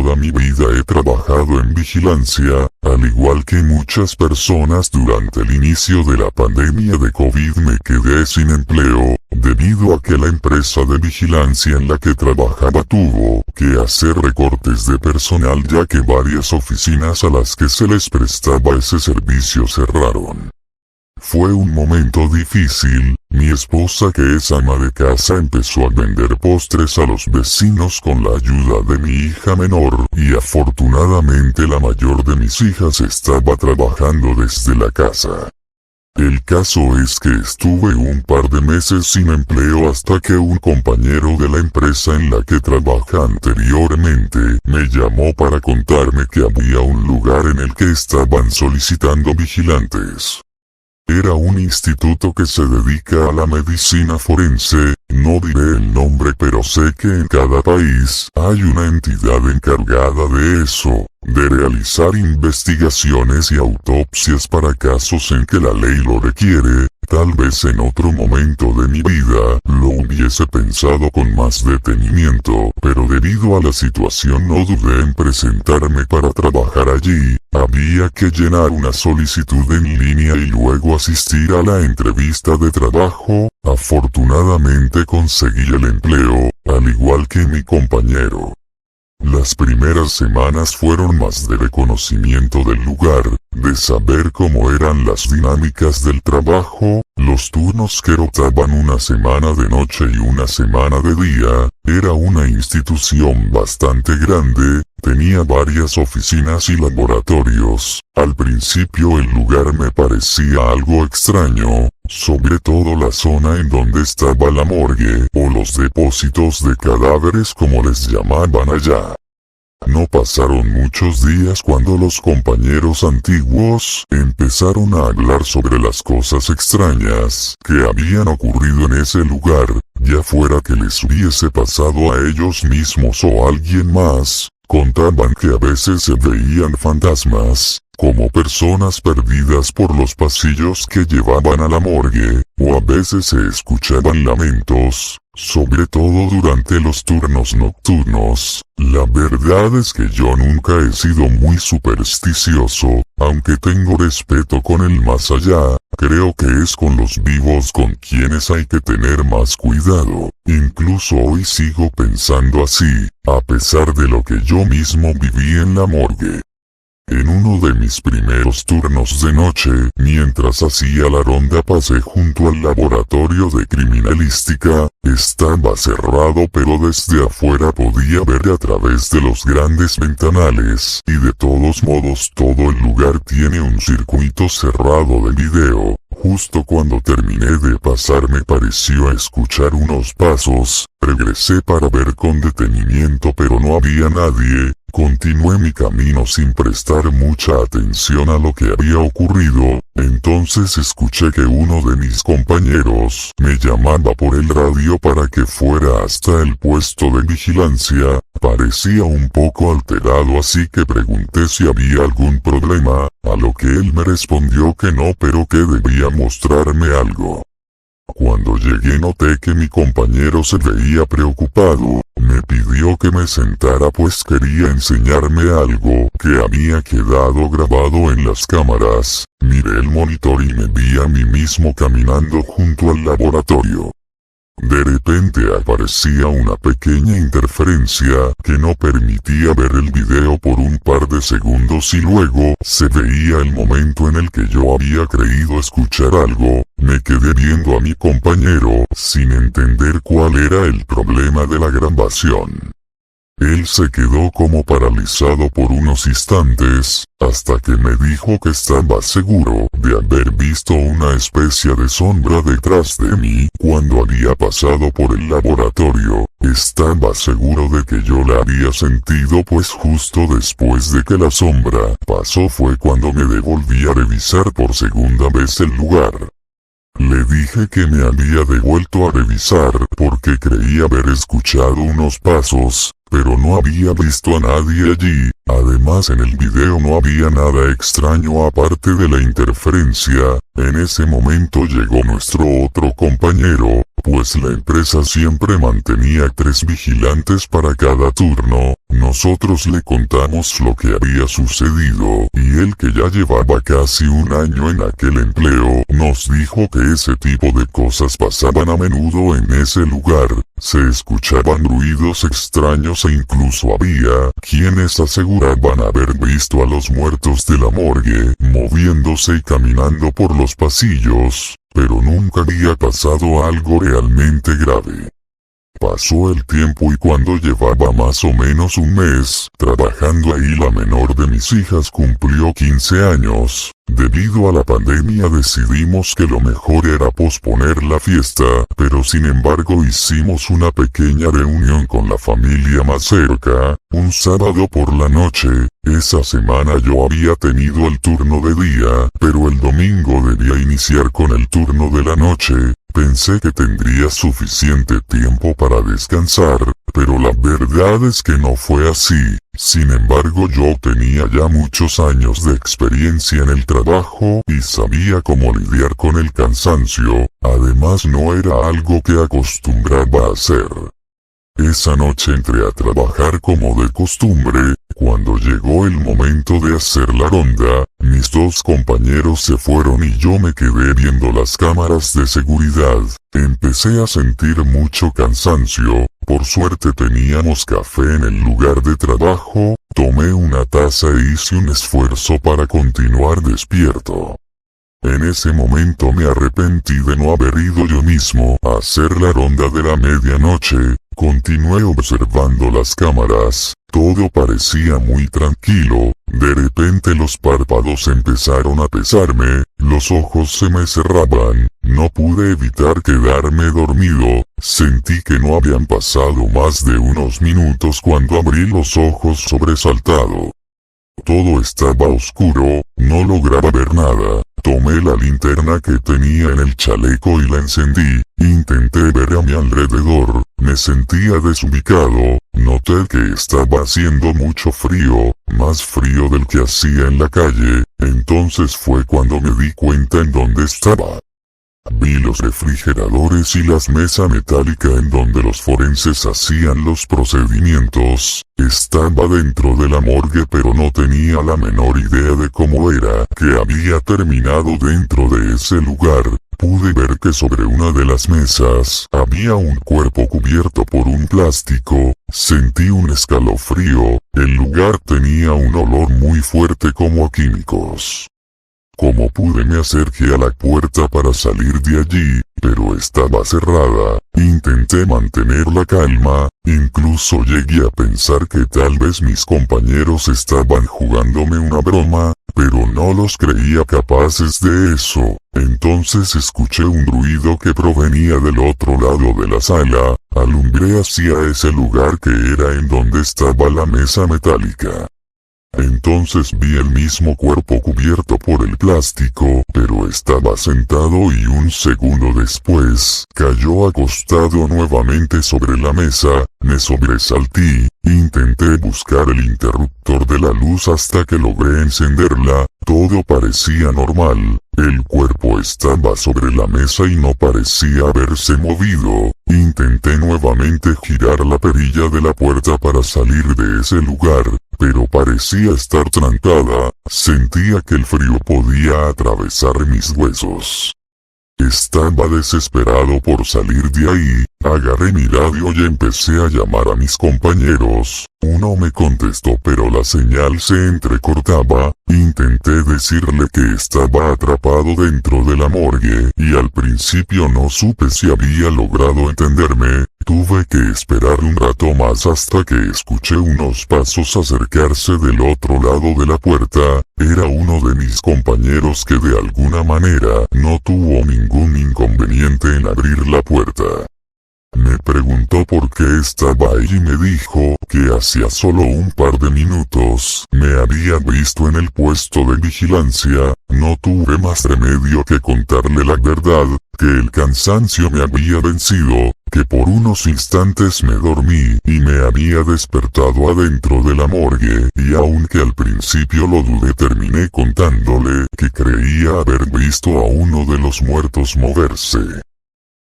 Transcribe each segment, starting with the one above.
toda mi vida he trabajado en vigilancia, al igual que muchas personas durante el inicio de la pandemia de COVID me quedé sin empleo, debido a que la empresa de vigilancia en la que trabajaba tuvo que hacer recortes de personal ya que varias oficinas a las que se les prestaba ese servicio cerraron. Fue un momento difícil. Mi esposa, que es ama de casa, empezó a vender postres a los vecinos con la ayuda de mi hija menor, y afortunadamente la mayor de mis hijas estaba trabajando desde la casa. El caso es que estuve un par de meses sin empleo hasta que un compañero de la empresa en la que trabaja anteriormente me llamó para contarme que había un lugar en el que estaban solicitando vigilantes. Era un instituto que se dedica a la medicina forense, no diré el nombre, pero sé que en cada país hay una entidad encargada de eso, de realizar investigaciones y autopsias para casos en que la ley lo requiere. Tal vez en otro momento de mi vida lo hubiese pensado con más detenimiento, pero debido a la situación no dudé en presentarme para trabajar allí. Había que llenar una solicitud en línea y luego asistir a la entrevista de trabajo. Afortunadamente conseguí el empleo, al igual que mi compañero. Las primeras semanas fueron más de reconocimiento del lugar, de saber cómo eran las dinámicas del trabajo, los turnos que rotaban una semana de noche y una semana de día. Era una institución bastante grande, tenía varias oficinas y laboratorios. Al principio el lugar me parecía algo extraño, sobre todo la zona en donde estaba la morgue, o los depósitos de cadáveres como les llamaban allá. No pasaron muchos días cuando los compañeros antiguos empezaron a hablar sobre las cosas extrañas que habían ocurrido en ese lugar, ya fuera que les hubiese pasado a ellos mismos o a alguien más. Contaban que a veces se veían fantasmas, como personas perdidas por los pasillos que llevaban a la morgue, o a veces se escuchaban lamentos, sobre todo durante los turnos nocturnos. La verdad es que yo nunca he sido muy supersticioso, aunque tengo respeto con el más allá. Creo que es con los vivos con quienes hay que tener más cuidado. Incluso hoy sigo pensando así, a pesar de lo que yo mismo viví en la morgue. En uno de mis primeros turnos de noche, mientras hacía la ronda, pasé junto al laboratorio de criminalística. Estaba cerrado, pero desde afuera podía ver a través de los grandes ventanales, y de todos modos todo el lugar tiene un circuito cerrado de video. Justo cuando terminé de pasar me pareció escuchar unos pasos. Regresé para ver con detenimiento, pero no había nadie. Continué mi camino sin prestar mucha atención a lo que había ocurrido. Entonces escuché que uno de mis compañeros me llamaba por el radio para que fuera hasta el puesto de vigilancia. Parecía un poco alterado, así que pregunté si había algún problema, a lo que él me respondió que no, pero que debía mostrarme algo. Cuando llegué noté que mi compañero se veía preocupado. Me pidió que me sentara pues quería enseñarme algo que había quedado grabado en las cámaras. Miré el monitor y me vi a mí mismo caminando junto al laboratorio. De repente aparecía una pequeña interferencia que no permitía ver el video por un par de segundos y luego se veía el momento en el que yo había creído escuchar algo. Me quedé viendo a mi compañero sin entender cuál era el problema de la grabación. Él se quedó como paralizado por unos instantes, hasta que me dijo que estaba seguro de haber visto una especie de sombra detrás de mí cuando había pasado por el laboratorio. Estaba seguro de que yo la había sentido, pues justo después de que la sombra pasó fue cuando me devolví a revisar por segunda vez el lugar. Le dije que me había devuelto a revisar porque creía haber escuchado unos pasos, pero no había visto a nadie allí. Además, en el video no había nada extraño aparte de la interferencia. En ese momento llegó nuestro otro compañero, pues la empresa siempre mantenía 3 vigilantes para cada turno. Nosotros le contamos lo que había sucedido, y él, que ya llevaba casi un año en aquel empleo, nos dijo que ese tipo de cosas pasaban a menudo en ese lugar. Se escuchaban ruidos extraños e incluso había quienes aseguraban haber visto a los muertos de la morgue moviéndose y caminando por los pasillos, pero nunca había pasado algo realmente grave. Pasó el tiempo y cuando llevaba más o menos un mes trabajando ahí, la menor de mis hijas cumplió 15 años. Debido a la pandemia decidimos que lo mejor era posponer la fiesta, pero sin embargo hicimos una pequeña reunión con la familia más cerca, un sábado por la noche. Esa semana yo había tenido el turno de día, pero el domingo debía iniciar con el turno de la noche. Pensé que tendría suficiente tiempo para descansar, pero la verdad es que no fue así. Sin embargo, yo tenía ya muchos años de experiencia en el trabajo y sabía cómo lidiar con el cansancio. Además, no era algo que acostumbraba a hacer. Esa noche entré a trabajar como de costumbre. Cuando llegó el momento de hacer la ronda, mis dos compañeros se fueron y yo me quedé viendo las cámaras de seguridad. Empecé a sentir mucho cansancio. Por suerte teníamos café en el lugar de trabajo. Tomé una taza e hice un esfuerzo para continuar despierto. En ese momento me arrepentí de no haber ido yo mismo a hacer la ronda de la medianoche. Continué observando las cámaras. Todo parecía muy tranquilo. De repente los párpados empezaron a pesarme, los ojos se me cerraban. No pude evitar quedarme dormido. Sentí que no habían pasado más de unos minutos cuando abrí los ojos sobresaltado. Todo estaba oscuro, no lograba ver nada. Tomé la linterna que tenía en el chaleco y la encendí. Intenté ver a mi alrededor. Me sentía desubicado. Noté que estaba haciendo mucho frío, más frío del que hacía en la calle. Entonces fue cuando me di cuenta en dónde estaba. Vi los refrigeradores y las mesas metálicas en donde los forenses hacían los procedimientos. Estaba dentro de la morgue, pero no tenía la menor idea de cómo era que había terminado dentro de ese lugar. Pude ver que sobre una de las mesas había un cuerpo cubierto por un plástico. Sentí un escalofrío. El lugar tenía un olor muy fuerte como a químicos. Como pude, me acerqué a la puerta para salir de allí, pero estaba cerrada. Intenté mantener la calma, incluso llegué a pensar que tal vez mis compañeros estaban jugándome una broma, pero no los creía capaces de eso. Entonces escuché un ruido que provenía del otro lado de la sala. Alumbré hacia ese lugar que era en donde estaba la mesa metálica. Entonces vi el mismo cuerpo cubierto por el plástico, pero estaba sentado y un segundo después, cayó acostado nuevamente sobre la mesa. Me sobresalté, intenté buscar el interruptor de la luz hasta que logré encenderla. Todo parecía normal. El cuerpo estaba sobre la mesa y no parecía haberse movido. Intenté nuevamente girar la perilla de la puerta para salir de ese lugar, pero parecía estar trancada. Sentía que el frío podía atravesar mis huesos. Estaba desesperado por salir de ahí. Agarré mi radio y empecé a llamar a mis compañeros. Uno me contestó, pero la señal se entrecortaba. Intenté decirle que estaba atrapado dentro de la morgue, y al principio no supe si había logrado entenderme. Tuve que esperar un rato más hasta que escuché unos pasos acercarse del otro lado de la puerta. Era uno de mis compañeros que de alguna manera no tuvo ningún inconveniente en abrir la puerta. Me preguntó por qué estaba ahí y me dijo que hacía solo un par de minutos me había visto en el puesto de vigilancia. No tuve más remedio que contarle la verdad, que el cansancio me había vencido, que por unos instantes me dormí y me había despertado adentro de la morgue, y aunque al principio lo dudé, terminé contándole que creía haber visto a uno de los muertos moverse.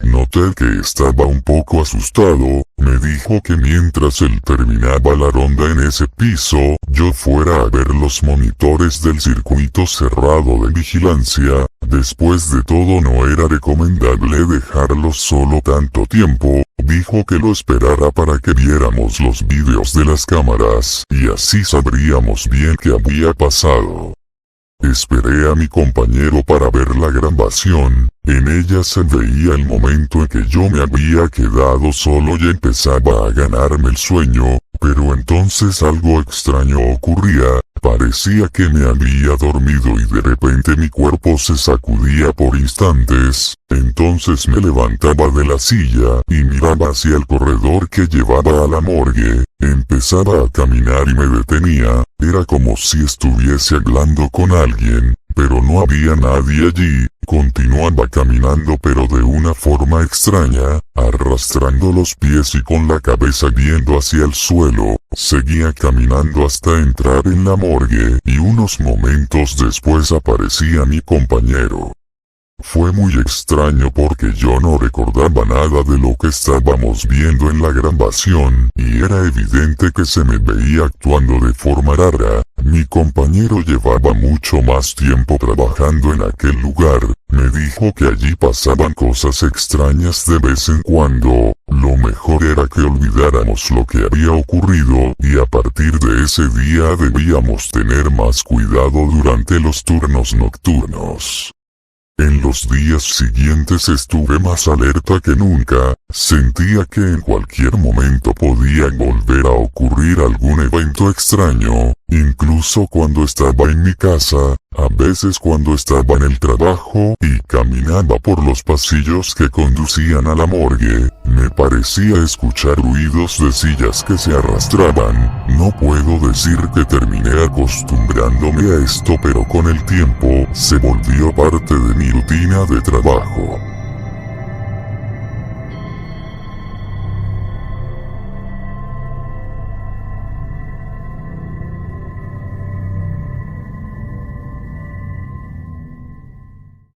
Noté que estaba un poco asustado. Me dijo que mientras él terminaba la ronda en ese piso, yo fuera a ver los monitores del circuito cerrado de vigilancia. Después de todo, no era recomendable dejarlos solo tanto tiempo. Dijo que lo esperara para que viéramos los vídeos de las cámaras, y así sabríamos bien qué había pasado. Esperé a mi compañero para ver la grabación. En ella se veía el momento en que yo me había quedado solo y empezaba a ganarme el sueño, pero entonces algo extraño ocurría. Parecía que me había dormido y de repente mi cuerpo se sacudía por instantes. Entonces me levantaba de la silla y miraba hacia el corredor que llevaba a la morgue. Empezaba a caminar y me detenía. Era como si estuviese hablando con alguien, pero no había nadie allí. Continuaba caminando, pero de una forma extraña, arrastrando los pies y con la cabeza viendo hacia el suelo. Seguía caminando hasta entrar en la morgue, y unos momentos después aparecía mi compañero. Fue muy extraño porque yo no recordaba nada de lo que estábamos viendo en la grabación, y era evidente que se me veía actuando de forma rara. Mi compañero llevaba mucho más tiempo trabajando en aquel lugar. Me dijo que allí pasaban cosas extrañas de vez en cuando. Lo mejor era que olvidáramos lo que había ocurrido, y a partir de ese día debíamos tener más cuidado durante los turnos nocturnos. En los días siguientes estuve más alerta que nunca. Sentía que en cualquier momento podía volver a ocurrir algún evento extraño, incluso cuando estaba en mi casa, a veces cuando estaba en el trabajo y caminaba por los pasillos que conducían a la morgue. Me parecía escuchar ruidos de sillas que se arrastraban. No puedo decir que terminé acostumbrándome a esto, pero con el tiempo se volvió parte de mi rutina de trabajo.